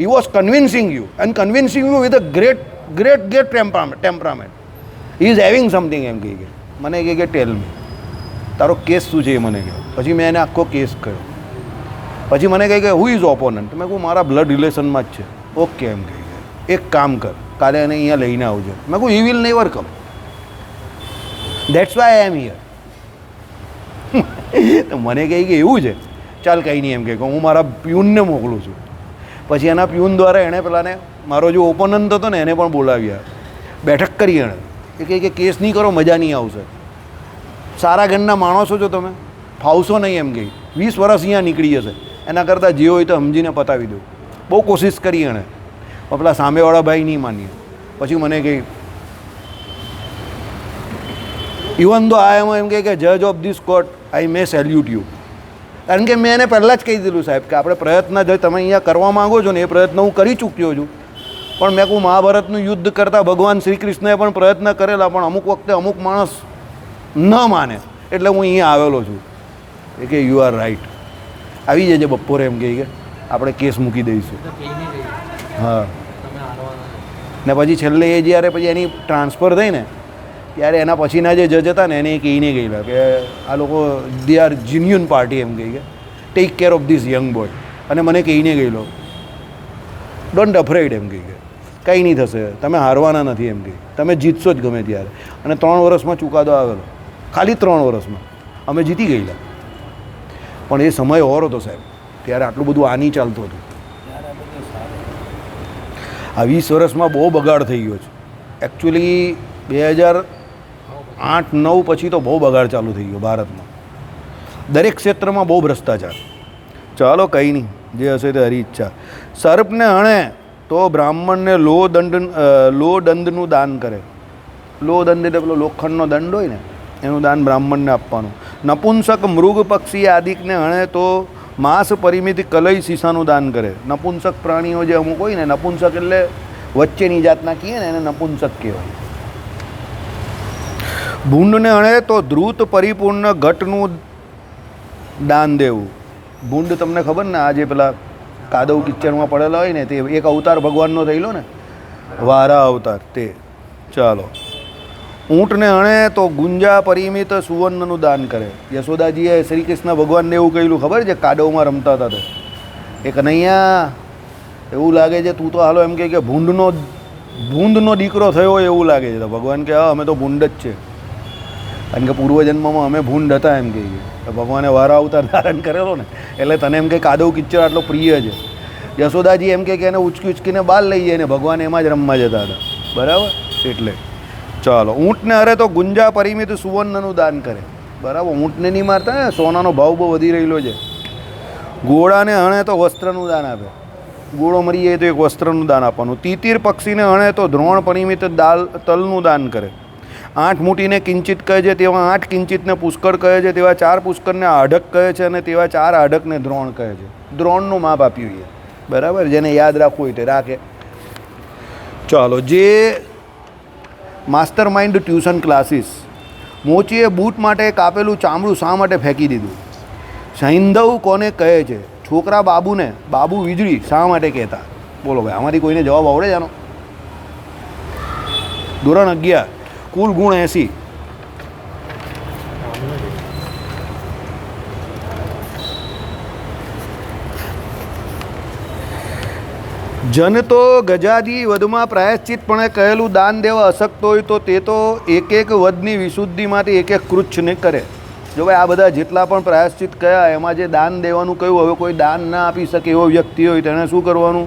he was convincing you and convincing you with a great temperament. He is having something, એમ કહે કે. મને કહે કે ટેલ મી, તારો કેસ શું છે એ મને કહે. પછી મેં એને આખો કેસ કર્યો. પછી મને કહે કે હુ ઇઝ ઓપોનન્ટ? મેં કહું મારા બ્લડ રિલેશનમાં જ છે. ઓકે, એમ કહે કે એક કામ કર, કાલે એને અહીંયા લઈને આવજો. મેં કહું he will never come, that's why I am here. તો મને કહે કે એવું છે, ચાલ કંઈ નહીં, એમ કહે હું મારા પ્યુનને મોકલું છું. પછી એના પ્યુન દ્વારા એણે પેલાને મારો જો ઓપોનન્ટ હતો ને એને પણ બોલાવ્યા, બેઠક કરી એણે. એ કહે કે કેસ નહીં કરો, મજા નહીં આવશે. સારા ઘરના માણસો છો તમે, ફાવશો નહીં, એમ કહી 20 વર્ષ અહીંયા નીકળી જશે, એના કરતાં જે હોય તો સમજીને પતાવી દઉં. બહુ કોશિશ કરી એણે, પણ પેલા સામેવાળા ભાઈ નહીં માનીએ. પછી મને કહી ઇવન ધો આઈ એમ કહે કે જજ of this court I May salute you. કારણ કે મેં એને પહેલાં જ કહી દીધું સાહેબ કે આપણે પ્રયત્ન જો તમે અહીંયા કરવા માગો છો ને એ પ્રયત્ન હું કરી ચૂક્યો છું. પણ મેં કહું મહાભારતનું યુદ્ધ કરતાં ભગવાન શ્રી કૃષ્ણએ પણ પ્રયત્ન કરેલા, પણ અમુક વખતે અમુક માણસ ન માને, એટલે હું અહીંયા આવેલો છું. એ કે યુ આર રાઈટ, આવી જજે બપોરે, એમ કહે કે આપણે કેસ મૂકી દઈશું. હા. ને પછી છેલ્લે એ જ્યારે પછી એની ટ્રાન્સફર થઈ ને ત્યારે એના પછીના જે જજ હતા ને એને એ કહીને ગયેલા કે આ લોકો દે આર જેન્યુઅન પાર્ટી, એમ કહી કે take care of this young boy. અને મને કહીને ગયેલો ડોન્ટ અફ્રેડ, એમ કહી કે કંઈ નહીં થશે, તમે હારવાના નથી, એમ કહી તમે જીતશો જ ગમે ત્યારે. અને 3 વર્ષમાં ચુકાદો આવેલો, ખાલી 3 વર્ષમાં અમે જીતી ગયેલા. પણ એ સમય ઓર હતો સાહેબ, ત્યારે આટલું બધું આ નહીં ચાલતું હતું. આ 20 વર્ષમાં બહુ બગાડ થઈ ગયો છે એકચ્યુઅલી. 2008-9 પછી તો બહુ બગાડ ચાલુ થઈ ગયો ભારતમાં, દરેક ક્ષેત્રમાં બહુ ભ્રષ્ટાચાર. ચાલો કંઈ નહીં, જે હશે તે હરી ઈચ્છા. સર્પને હણે તો બ્રાહ્મણને લો દંડનું દાન કરે. લો દંડ એટલે પેલો લોખંડનો દંડ હોય ને એનું દાન બ્રાહ્મણને આપવાનું. નપુંસક મૃગ પક્ષી આદિકને હણે તો માંસ પરિમિત કલઈ સીસાનું દાન કરે. નપુંસક પ્રાણીઓ જે અમુક હોય ને, નપુંસક એટલે વચ્ચેની જાતના કહીએ ને એને નપુંસક કહેવાય. ભૂંડને હણે તો ધ્રુત પરિપૂર્ણ ઘટનું દાન દેવું. ભૂંડ તમને ખબર ને, આ જે પેલા કાદવ કિચ્ચરમાં પડેલા હોય ને, તે એક અવતાર ભગવાનનો થયેલો ને, વારા અવતાર તે. ચાલો. ઊંટને હણે તો ગુંજા પરિમિત સુવર્ણનું દાન કરે. યશોદાજીએ શ્રી કૃષ્ણ ભગવાનને એવું કહેલું ખબર છે, કાદવમાં રમતા હતા તો એક કનૈયા એવું લાગે છે તું તો હાલો એમ કે ભૂંડનો દીકરો થયો હોય એવું લાગે છે. તો ભગવાન કે હા અમે તો ભૂંડ જ છે, કારણ કે પૂર્વજન્મમાં અમે ભૂંડ હતા એમ કહીએ. તો ભગવાને વારા અવતાર ધારણ કરેલો ને, એટલે તને એમ કે કાદવ કિચ્ચર આટલો પ્રિય છે. યશોદાજી એમ કે એને ઉચકી ઉચકીને બહાર લઈ જાય ને ભગવાન એમાં જ રમવા જતા હતા. બરાબર. એટલે ચાલો. ઊંટને અરે તો ગુંજા પરિમિત સુવર્ણનું દાન કરે. બરાબર. ઊંટને નહીં મારતા ને, સોનાનો ભાવ બહુ વધી રહેલો છે. ઘોડાને હણે તો વસ્ત્રનું દાન આપે. ઘોડો મરી જાય તો એક વસ્ત્રનું દાન આપવાનું. તીતીર પક્ષીને હણે તો દ્રોણ પરિમિત તલનું દાન કરે. 8 મૂઠીને કિંચિત કહે છે તેવા 8 કિંચિતને પુષ્કળ કહે છે, તેવા 4 પુષ્કળને આઢક કહે છે, અને તેવા 4 આઢકને દ્રોણ કહે છે. દ્રોણનું માપ આપ્યું છે. બરાબર. જેને યાદ રાખવું હોય તે રાખે. ચાલો. જે માસ્ટર માઇન્ડ ટ્યુશન ક્લાસીસ. મોચીએ બૂટ માટે કાપેલું ચામડું શા માટે ફેંકી દીધું? સૈંધવ કોને કહે છે? છોકરા બાબુને બાબુ વીજળી શા માટે કહેતા? બોલો ભાઈ, આમાંથી કોઈને જવાબ આવડે છે આનો? ધોરણ 11, કુલ ગુણ 80. જન તો ગજાદી વધમાં પ્રાયશ્ચિતપણે કહેલું દાન દેવા અશક્ત હોય તો તે તો એક એક વધની વિશુદ્ધિ માટે એક એક કૃચ્છને કરે. જો ભાઈ આ બધા જેટલા પણ પ્રાયશ્ચિત કયા એમાં જે દાન દેવાનું કહ્યું, હવે કોઈ દાન ના આપી શકે એવો વ્યક્તિ હોય તેણે શું કરવાનું?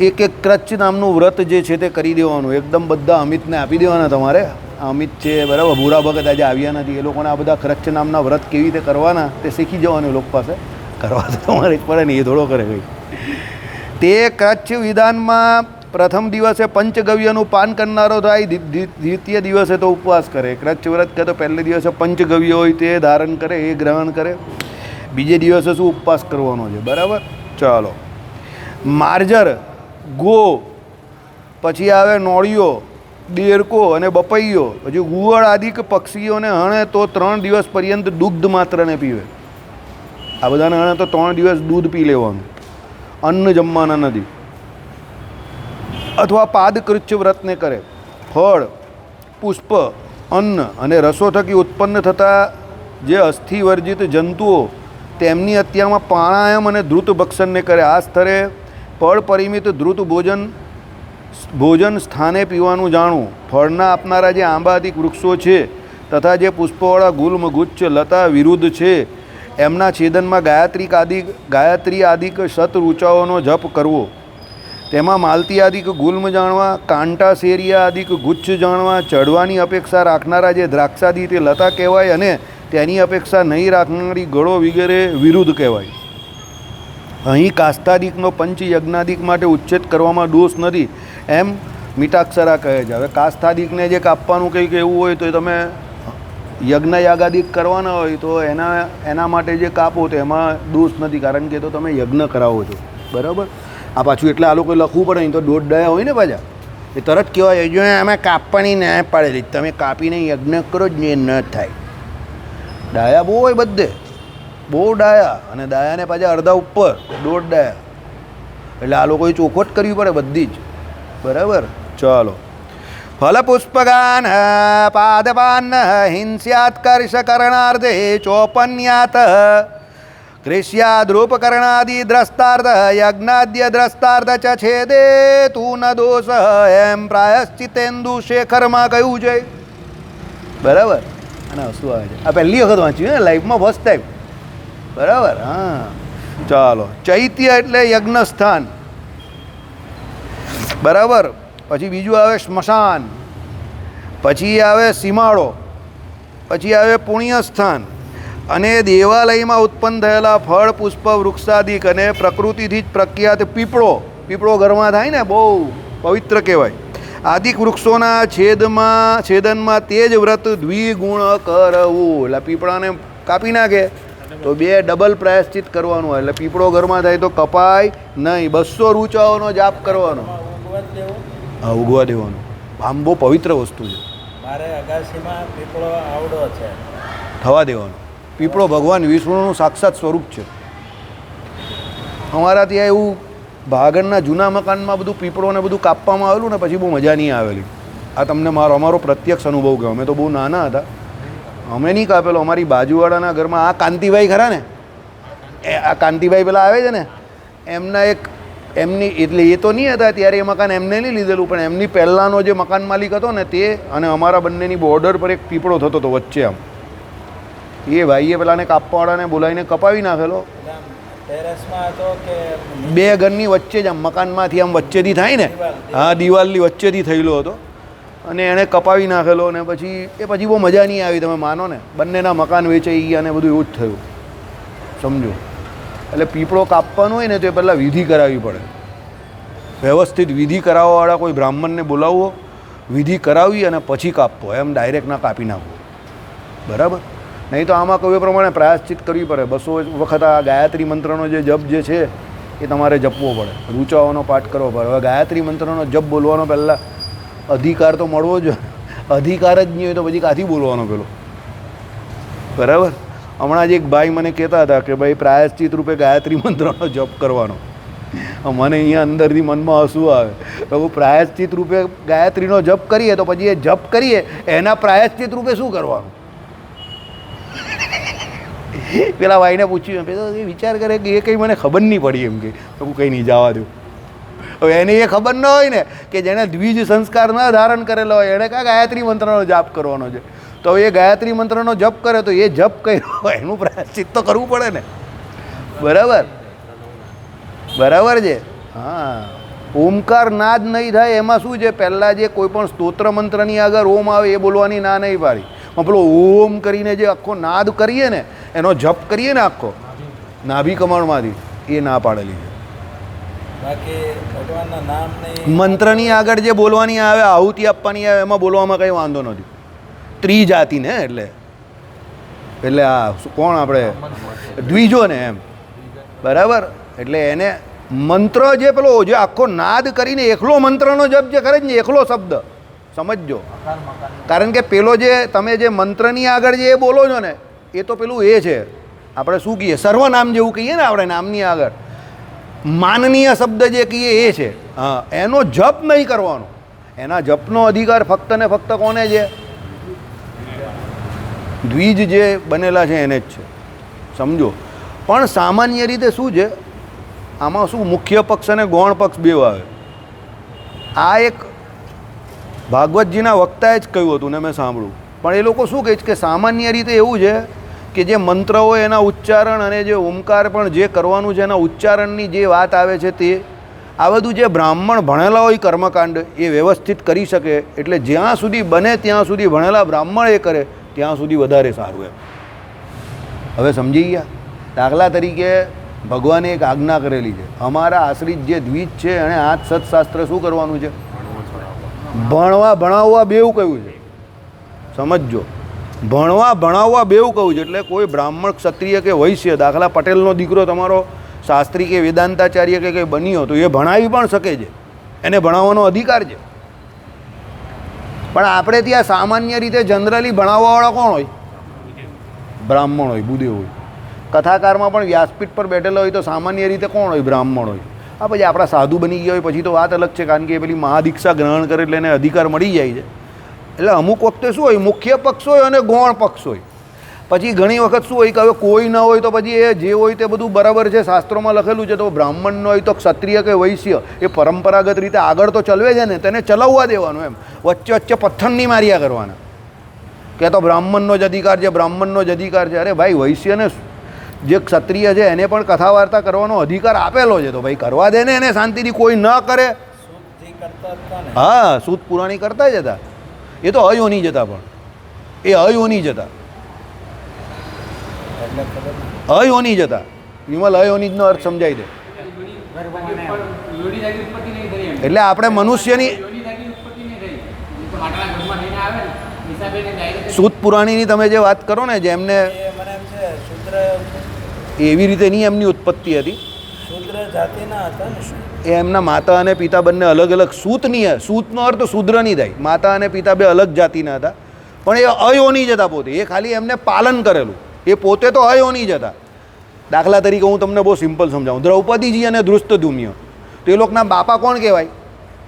એક એક ક્રચ્છ નામનું વ્રત જે છે તે કરી દેવાનું. એકદમ બધા અમિતને આપી દેવાના. તમારે અમિત છે બરાબર, ભૂરા ભગત આજે આવ્યા નથી, એ લોકોને આ બધા ક્રચ્છ નામના વ્રત કેવી રીતે કરવાના તે શીખી જવાનું. એ લોકો પાસે કરવા તો તમારે જ પડે ને, એ થોડો કરે કંઈ. તે કચ્છ વિધાનમાં પ્રથમ દિવસે પંચગવ્યનું પાન કરનારો થાય, દ્વિતીય દિવસે તો ઉપવાસ કરે. કચ્છ વ્રત કહે તો પહેલે દિવસે પંચગવ્ય હોય તે ધારણ કરે, એ ગ્રહણ કરે, બીજે દિવસે શું ઉપવાસ કરવાનો છે. બરાબર. ચાલો. માર્જર, ગો, પછી આવે નોળિયો, દેરકો અને બપૈયો, પછી ગુવળ આદિક પક્ષીઓને હણે તો 3 દિવસ પર્યંત દુગ્ધ માત્રને પીવે. આ બધાને હણે તો 3 દિવસ દૂધ પી લેવાનું, અન્ન જમવાના નથી. અથવા પાદકૃચ્છ વ્રતને કરે. ફળ, પુષ્પ, અન્ન અને રસો થકી ઉત્પન્ન થતા જે અસ્થિવર્જિત જંતુઓ તેમની હત્યામાં પ્રાણાયામ અને ધ્રુત ભક્ષણને કરે. આ સ્તરે ફળ પરિમિત ધ્રુત ભોજન સ્થાને પીવાનું જાણવું. ફળના આપનારા જે આંબાદિક વૃક્ષો છે તથા જે પુષ્પવાળા ગુલ્મ, ગુચ્છ, લતા વિરુદ્ધ છે એમના છેદનમાં ગાયત્રી આદિક શત ઋચાઓનો જપ કરવો. તેમાં માલતી આદિક ગુલ્મ જાણવા, કાંટા શેરિયા આદિક ગુચ્છ જાણવા. ચડવાની અપેક્ષા રાખનારા જે દ્રાક્ષાદી તે લતા કહેવાય, અને તેની અપેક્ષા નહીં રાખનારી ગળો વગેરે વિરુદ્ધ કહેવાય. અહીં કાસ્તાદિકનો પંચયજ્ઞાદિક માટે ઉચ્છેદ કરવામાં દોષ નથી એમ મીટાક્ષરા કહે છે. હવે કાસ્તાદિકને જે કાપવાનું કંઈક એવું હોય તો તમે યજ્ઞ યાગાદિક કરવાના હોય તો એના માટે જે કાપો તો એમાં દોષ નથી, કારણ કે તો તમે યજ્ઞ કરાવો છો. બરાબર. આ પાછું એટલે આ લોકો લખવું પડે. અહીં તો દોઢ ડાયા હોય ને પાછા, એ તરત કહેવાય જો આમાં કાપવાની ના પાડેલી, તમે કાપીને યજ્ઞ કરો જ ને, ન થાય. ડાયા બહુ હોય બધે, બહુ ડાયા, અને ડાયાને પાછા અડધા ઉપર, દોઢ ડાયા. એટલે આ લોકોએ ચોખવટ કરવી પડે બધી જ. બરાબર. ચાલો. ફલપુષ્પગાન પાદપાન હિંસ્યાત્કર્ષ કરણાર્ધે ચોપન્યાત ક્રિષ્યાદ્રૂપકરણાદિ દ્રષ્ટાર્થ યજ્ઞાદ્ય દ્રષ્ટાર્થ ચ છેદે તું ન દોષ એમ પ્રાયશ્ચિતેન્દુ શેખરમાં કહ્યું છે. બરાબર. અને શું આવે છે? આ પહેલી વખત વાંચ્યું ને લાઈફમાં, ફર્સ્ટ ટાઈમ. બરાબર. હા. ચાલો. ચૈત્ય એટલે યજ્ઞ સ્થાન. બરાબર. પછી બીજું આવે સ્મશાન, પછી આવે સીમાડો, પછી આવે પુણ્યસ્થાન, અને દેવાલયમાં ઉત્પન્ન થયેલા ફળ, પુષ્પ, વૃક્ષાદિક અને પ્રકૃતિથી જ પ્રખ્યાત પીપળો પીપળો ઘરમાં થાય ને બહુ પવિત્ર કહેવાય. આદિક વૃક્ષોના છેદનમાં તે જ વ્રત દ્વિગુણ કરવું. એટલે પીપળાને કાપી નાખે તો 2 ડબલ પ્રાયશ્ચિત કરવાનું હોય. એટલે પીપળો ઘરમાં થાય તો કપાય નહીં. 200 રૂચાઓનો જાપ કરવાનો. હા, ઉગવા દેવાનું. આમ બહુ પવિત્ર વસ્તુ છે. મારે અગાસીમાં પીપળો આવડો છે, થવા દેવાનો. પીપળો ભગવાન વિષ્ણુનું સાક્ષાત સ્વરૂપ છે. અમારા ત્યાં એવું ભાગળના જૂના મકાનમાં બધું પીપળો ને બધું કાપવામાં આવેલું ને પછી બહુ મજા નહીં આવેલી. આ તમને અમારો પ્રત્યક્ષ અનુભવ કહ્યો. અમે તો બહુ નાના હતા, અમે નહીં કાપેલો. અમારી બાજુવાળાના ઘરમાં આ કાંતિભાઈ ખરા ને, આ કાંતિભાઈ પેલા આવે છે ને, એમના એમની એટલે એ તો નહીં હતા ત્યારે, એ મકાન એમને નહીં લીધેલું, પણ એમની પહેલાંનો જે મકાન માલિક હતો ને તે અને અમારા બંનેની બોર્ડર પર એક પીપળો થતો હતો વચ્ચે. આમ એ ભાઈએ પેલાને કાપવાવાળાને બોલાવીને કપાવી નાખેલો. ટેરેસમાં હતો કે 2 ઘરની વચ્ચે જ આમ મકાનમાંથી આમ વચ્ચેથી થાય ને, હા, દિવાલની વચ્ચેથી થયેલો હતો અને એણે કપાવી નાખેલો. અને પછી બહુ મજા નહીં આવી, તમે માનો ને. બંનેના મકાન વેચાઈ ગયા અને બધું એવું જ થયું, સમજો. એટલે પીપળો કાપવાનો હોય ને તો એ પહેલાં વિધિ કરાવવી પડે. વ્યવસ્થિત વિધિ કરાવવાવાળા કોઈ બ્રાહ્મણને બોલાવવો, વિધિ કરાવી અને પછી કાપવો. એમ ડાયરેક્ટ ના કાપી નાખવો, બરાબર? નહીં તો આમાં કહ્યું એ પ્રમાણે પ્રાયશ્ચિત કરવી પડે. 200 વખત આ ગાયત્રી મંત્રનો જે જપ જે છે એ તમારે જપવો પડે. રૂચાઓનો પાઠ કરવો પડે. હવે ગાયત્રી મંત્રનો જપ બોલવાનો પહેલાં અધિકાર તો મળવો જ. અધિકાર જ નહીં હોય તો પછી કાથી બોલવાનો પેલો, બરાબર? હમણાં જ એક ભાઈ મને કહેતા હતા કે ભાઈ પ્રાયશ્ચિત રૂપે ગાયત્રી મંત્રનો જપ કરવાનો. મને અહીંયા અંદરથી મનમાં હસવું આવે. તો પ્રાયશ્ચિત રૂપે ગાયત્રીનો જપ કરીએ તો પછી એ જપ કરીએ એના પ્રાયશ્ચિત રૂપે શું કરવાનું? પેલા ભાઈને પૂછ્યું, એ વિચાર કરે કે એ કંઈ મને ખબર નહીં પડી. એમ કે હું કંઈ નહીં જવા દઉં. હવે એને એ ખબર ન હોય ને કે જેને દ્વિજ સંસ્કાર ન ધારણ કરેલો હોય એણે કાં ગાયત્રી મંત્રનો જાપ કરવાનો છે. તો એ ગાયત્રી મંત્રનો જપ કરે તો એ જપ કર્યો હોય એનું પ્રાયશ્ચિત તો કરવું પડે ને, બરાબર? બરાબર છે. હા, ઓમકાર નાદ નહીં થાય એમાં શું છે, પહેલાં જે કોઈ પણ સ્તોત્ર મંત્રની આગળ ઓમ આવે એ બોલવાની ના નહીં પાડી. પણ પેલો ઓમ કરીને જે આખો નાદ કરીએ ને, એનો જપ કરીએ ને આખો નાભી કમળમાંથી, એ ના પાડેલી છે. બાકી ભગવાનના નામ નહીં, મંત્રની આગળ જે બોલવાની આવે, આહુતિ આપવાની આવે, એમાં બોલવામાં કંઈ વાંધો નથી. ત્રિજાતિ ને એટલે આ કોણ આપણે દ્વિજો ને એમ, બરાબર? એટલે એને મંત્ર જે પેલો જે આખો નાદ કરીને એકલો મંત્રનો જપ જે કરે ને, એકલો શબ્દ સમજજો. કારણ કે પેલો જે તમે જે મંત્રની આગળ જે એ બોલો છો ને એ તો પેલું એ છે, આપણે શું કહીએ, સર્વનામ જેવું કહીએ ને આપણે, નામની આગળ માનનીય શબ્દ જે કહીએ એ છે. હા, એનો જપ નહીં કરવાનો. એના જપનો અધિકાર ફક્ત ને ફક્ત કોને છે? દ્વિજ જે બનેલા છે એને જ છે, સમજો. પણ સામાન્ય રીતે શું છે આમાં, શું મુખ્ય પક્ષ અને ગૌણ પક્ષ બે આવે. આ એક ભાગવતજીના વક્તાએ જ કહ્યું હતું ને મેં સાંભળ્યું. પણ એ લોકો શું કહે છે કે સામાન્ય રીતે એવું છે કે જે મંત્ર હોય એના ઉચ્ચારણ અને જે ઓમકાર પણ જે કરવાનું છે એના ઉચ્ચારણની જે વાત આવે છે તે આ બધું જે બ્રાહ્મણ ભણેલા હોય કર્મકાંડ એ વ્યવસ્થિત કરી શકે. એટલે જ્યાં સુધી બને ત્યાં સુધી ભણેલા બ્રાહ્મણ એ કરે ત્યાં સુધી વધારે સારું એમ. હવે સમજી ગયા? દાખલા તરીકે ભગવાને એક આજ્ઞા કરેલી છે, અમારા આશ્રિત જે દ્વિજ છે એણે આ સત્શાસ્ત્ર શું કરવાનું છે? ભણવા ભણાવવા બેઉ કહ્યું છે, સમજજો. ભણવા ભણાવવા બેઉ કહ્યું છે. એટલે કોઈ બ્રાહ્મણ, ક્ષત્રિય કે વૈશ્ય, દાખલા પટેલનો દીકરો તમારો શાસ્ત્રી કે વેદાંતાચાર્ય કે કંઈ બન્યો તો એ ભણાવી પણ શકે છે, એને ભણાવવાનો અધિકાર છે. પણ આપણે ત્યાં સામાન્ય રીતે જનરલી ભણાવવાવાળા કોણ હોય? બ્રાહ્મણ હોય, બુદ્ધિ હોય. કથાકારમાં પણ વ્યાસપીઠ પર બેઠેલા હોય તો સામાન્ય રીતે કોણ હોય? બ્રાહ્મણ હોય. આ પછી આપણા સાધુ બની ગયા હોય પછી તો વાત અલગ છે, કારણ કે એ પેલી મહાદીક્ષા ગ્રહણ કરે એટલે એને અધિકાર મળી જાય છે. એટલે અમુક વખતે શું હોય, મુખ્ય પક્ષ હોય અને ગૌણ પક્ષ હોય. પછી ઘણી વખત શું હોય કે હવે કોઈ ન હોય તો પછી એ જે હોય તે બધું બરાબર છે, શાસ્ત્રોમાં લખેલું છે. તો બ્રાહ્મણ ન હોય તો ક્ષત્રિય કે વૈશ્ય એ પરંપરાગત રીતે આગળ તો ચલવે છે ને, તેને ચલાવવા દેવાનું એમ. વચ્ચે વચ્ચે પથ્થર નહીં માર્યા કરવાના કે તો બ્રાહ્મણનો જ અધિકાર છે, બ્રાહ્મણનો જ અધિકાર છે. અરે ભાઈ, વૈશ્યને જે ક્ષત્રિય છે એને પણ કથા વાર્તા કરવાનો અધિકાર આપેલો છે, તો ભાઈ કરવા દે ને એને શાંતિથી. કોઈ ન કરે. હા, સૂત પુરાણી કરતા જ હતા. એ તો અયોની જતા, પણ એ અયોની જતા, અયોની જતા. વિમલ, અયોનિજનો અર્થ સમજાઈ દે. યોની જાગી ઉત્પત્તિ નહીં થઈ એમ. એટલે આપણે મનુષ્યની યોની જાગી ઉત્પત્તિ નહીં થઈ. એ તો માટાના ગર્ભમાં લઈને આવે ને હિસાબે એને ડાયરેક્ટ સૂત પુરાણીની તમે જે વાત કરો ને જેમને એ મને એમ છે શૂદ્ર એવી રીતે નહીં એમની ઉત્પત્તિ હતી, શૂદ્ર જાતિના હતા ને શું? એ એમના માતા અને પિતા બંને અલગ અલગ સૂતનો અર્થ શૂદ્ર નહીં થાય. માતા અને પિતા બે અલગ જાતિના હતા, પણ એ અયોની જ હતા પોતે. એ ખાલી એમને પાલન કરેલું, એ પોતે તો અયોની જ હતા. દાખલા તરીકે હું તમને બહુ સિમ્પલ સમજાવું. દ્રૌપદીજી અને ધૃષ્ટદ્યુમ્ન, તો એ લોકોના બાપા કોણ કહેવાય?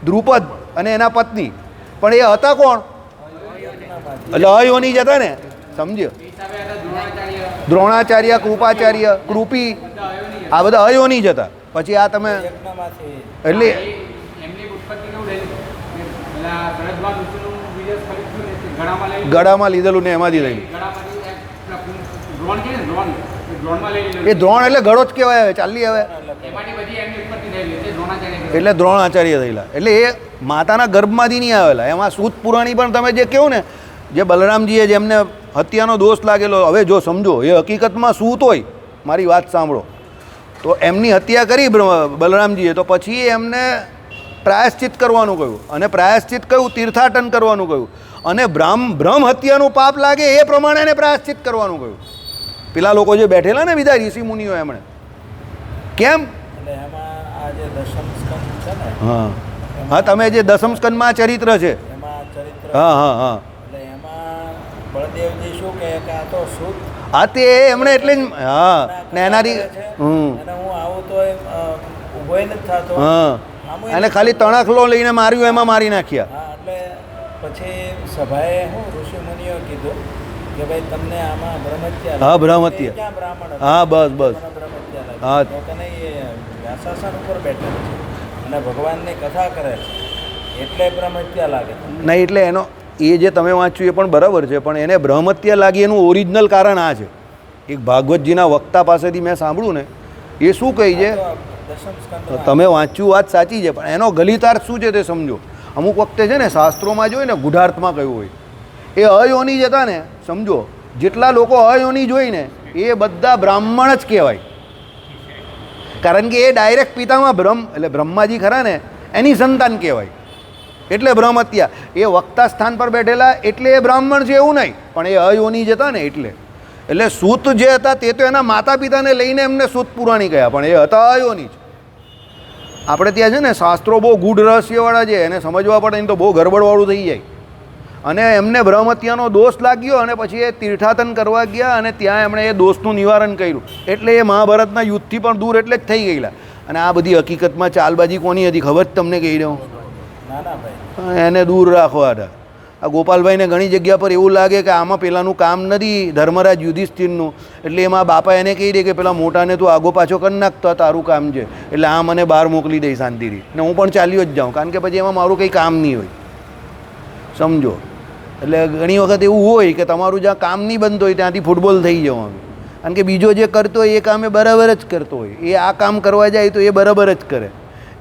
દ્રુપદ અને એના પત્ની. પણ એ હતા કોણ? એટલે અયોની જ હતા ને, સમજ્યો? હિસાબે હતા દ્રોણાચાર્ય દ્રોણાચાર્ય, કૃપાચાર્ય, કૃપી, આ બધા અયોની જ હતા. પછી આ તમે યજ્ઞમાંથી એટલે એમની ઉત્પત્તિ કેવું થઈ કે પેલા ભરતભાઈ ઋષિનું બીજસ ખરીદ્યું ને તે ગળામાં લઈ ગળામાં લીધેલું ને એમાંથી લઈ ગળામાંથી એક ડ્રોન કે ને ડ્રોન ડ્રોનમાં લઈ લીધું. એ દ્રોણ એટલે ગળો જ કહેવાય. હવે ચાલી હવે એમાંથી બધી એમની ઉત્પત્તિ થયેલી તે દ્રોણાચાર્ય કહેવાય. એટલે દ્રોણાચાર્ય થયેલા. એટલે એ માતાના ગર્ભમાંથી નહીં આવેલા. એમાં સૂત પુરાણી પણ તમે જે કહો ને, જે બલરામજીએ જેમને હત્યાનો દોષ લાગેલો, હવે જો સમજો, એ હકીકતમાં સૂત હોય, મારી વાત સાંભળો, તો એમની હત્યા કરી બલરામજીએ, તો પછી એમને પ્રાયશ્ચિત કરવાનું કહ્યું. અને પ્રાયશ્ચિત કહ્યું, તીર્થાટન કરવાનું કહ્યું. અને બ્રહ્મ હત્યાનું પાપ લાગે એ પ્રમાણે એને પ્રાયશ્ચિત કરવાનું કહ્યું. પેલા લોકો જે બેઠેલા ને બીજા ઋષિ મુનિઓ, એમણે કેમ? એટલે એમાં આ જે દશમ સ્કંદ છે ને, હા હા, તમે જે દસમ સ્કંદમાં ચરિત્ર છે, એમાં ચરિત્ર, હા હા હા, એટલે એમાં બળદેવજી શું કહે કે આ તો શુદ્ધ હા તે એમણે એટલે જ, હા ને એનાથી અને હું આવું તો ઊભો નથી થતો. હા, આમ અને ખાલી તણખલો લઈને માર્યું, એમાં મારી નાખ્યા. હા, એટલે પછી સભાએ હું ઋષિ મુનિઓ કીધું કે ભાઈ તમને આમાં બ્રહ્મત્યા હા, બ્રહ્મત્યા. એ ક્યાં બ્રાહ્મણ હતો? હા, બસ બસ, મને બ્રહ્મત્યા લાગી. હા. તો કે નહીં, એ વ્યાસાસન ઉપર બેઠેલો છે અને ભગવાનની કથા કરે છે એટલે બ્રહ્મત્યા લાગે. નહીં એટલે એનો એ જે તમે વાંચ્યું એ પણ બરાબર છે, પણ એને બ્રહ્મત્યા લાગી એનું ઓરિજિનલ કારણ આ છે. એક ભાગવતજીના વક્તા પાસેથી મેં સાંભળ્યું ને, એ શું કહી છે, તો દશમ સ્કંદમાં તમે વાંચ્યું વાત સાચી છે, પણ એનો ગલિતાર્થ શું છે તે સમજો. અમુક વખતે છે ને શાસ્ત્રોમાં જોઈએ ને ગુઢાર્થમાં કહ્યું હોય, એ અયોની જ હતા ને, સમજો. જેટલા લોકો અયોની જોઈ ને એ બધા બ્રાહ્મણ જ કહેવાય. કારણ કે એ ડાયરેક્ટ પિતામાં એટલે બ્રહ્માજી ખરા ને એની સંતાન કહેવાય. એટલે બ્રહ્મત્યા, એ વક્તા સ્થાન પર બેઠેલા એટલે એ બ્રાહ્મણ છે એવું નહીં, પણ એ અયોની જ હતા ને એટલે સૂત જે હતા તે તો એના માતા પિતાને લઈને એમને સૂત પુરાણી કહ્યા, પણ એ હતા અયોની જ. આપણે ત્યાં છે ને શાસ્ત્રો બહુ ગૂઢ રહસ્યવાળા છે, એને સમજવા પડે ને તો બહુ ગરબડવાળું થઈ જાય. અને એમને બ્રહ્મત્યાનો દોષ લાગ્યો અને પછી એ તીર્થાટન કરવા ગયા અને ત્યાં એમણે એ દોષનું નિવારણ કર્યું. એટલે એ મહાભારતના યુદ્ધથી પણ દૂર એટલે જ થઈ ગયેલા. અને આ બધી હકીકતમાં ચાલબાજી કોની હતી ખબર જ તમને કહી રહ્યો, ના ના ભાઈ, એને દૂર રાખવા હતા. આ ગોપાલભાઈને ઘણી જગ્યા પર એવું લાગે કે આમાં પેલાનું કામ નથી, ધર્મરાજ યુધિષ્ઠિરનું, એટલે એમાં બાપા એને કહી દે કે પેલા મોટાને તું આગો પાછો કરી નાખતો, તારું કામ છે, એટલે આ મને બહાર મોકલી દઈ શાંતિથી, ને હું પણ ચાલ્યો જ જાઉં, કારણ કે પછી એમાં મારું કંઈ કામ નહીં હોય, સમજો. એટલે ઘણી વખત એવું હોય કે તમારું જ્યાં કામ નહીં બનતું હોય ત્યાંથી ફૂટબોલ થઈ જવાનું, કારણ કે બીજો જે કરતો હોય એ કામ એ બરાબર જ કરતો હોય, એ આ કામ કરવા જાય તો એ બરાબર જ કરે.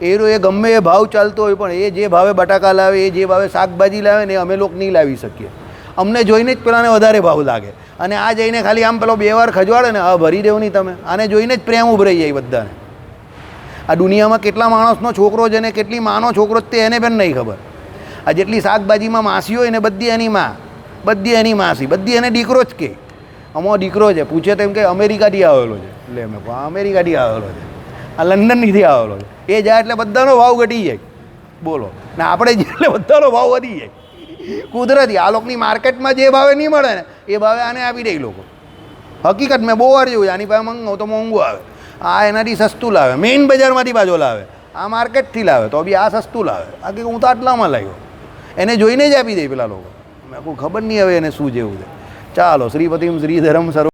એ ગમે એ ભાવ ચાલતો હોય, પણ એ જે ભાવે બટાકા લાવે, એ જે ભાવે શાકભાજી લાવે ને, એ અમે લોકો નહીં લાવી શકીએ. અમને જોઈને જ પેલાને વધારે ભાવ લાગે, અને આ જઈને ખાલી આમ પેલો 2 વાર ખજવાડે ને, હા ભરી દેવું નહીં તમે, આને જોઈને જ પ્રેમ ઉભરાઈ જાય બધાને. આ દુનિયામાં કેટલા માણસનો છોકરો છે ને કેટલી માનો છોકરો તે એને પણ નહીં ખબર. આ જેટલી શાકભાજીમાં માસી હોય ને બધી એની માં, બધી એની માસી, બધી એને દીકરો જ કહે. અમો દીકરો છે, પૂછે તેમ કે અમેરિકાથી આવેલો છે, એટલે અમે અમેરિકાથી આવેલો છે, આ લંડનથી આવેલો છે. એ જાય એટલે બધાનો ભાવ ઘટી જાય, બોલો. ને આપણે જે એટલે બધાનો ભાવ વધી જાય કુદરતી. આ લોકોની માર્કેટમાં જે ભાવે નહીં મળે ને એ ભાવે આને આપી દે લોકો. હકીકત મેં બહુ વાર જોયું, આની પાસે મંગાવું તો મોંઘું આવે, આ એનાથી સસ્તું લાવે, મેઇન બજારમાંથી પાછો લાવે, આ માર્કેટથી લાવે તો બી આ સસ્તું લાવે, આ કે હું તો આટલામાં લાવ્યો, એને જોઈને જ આપી દે પેલા લોકો. મેં કોઈ ખબર નહીં હવે એને શું જેવું છે. ચાલો, શ્રીપતિમ શ્રીધરમ સર્વ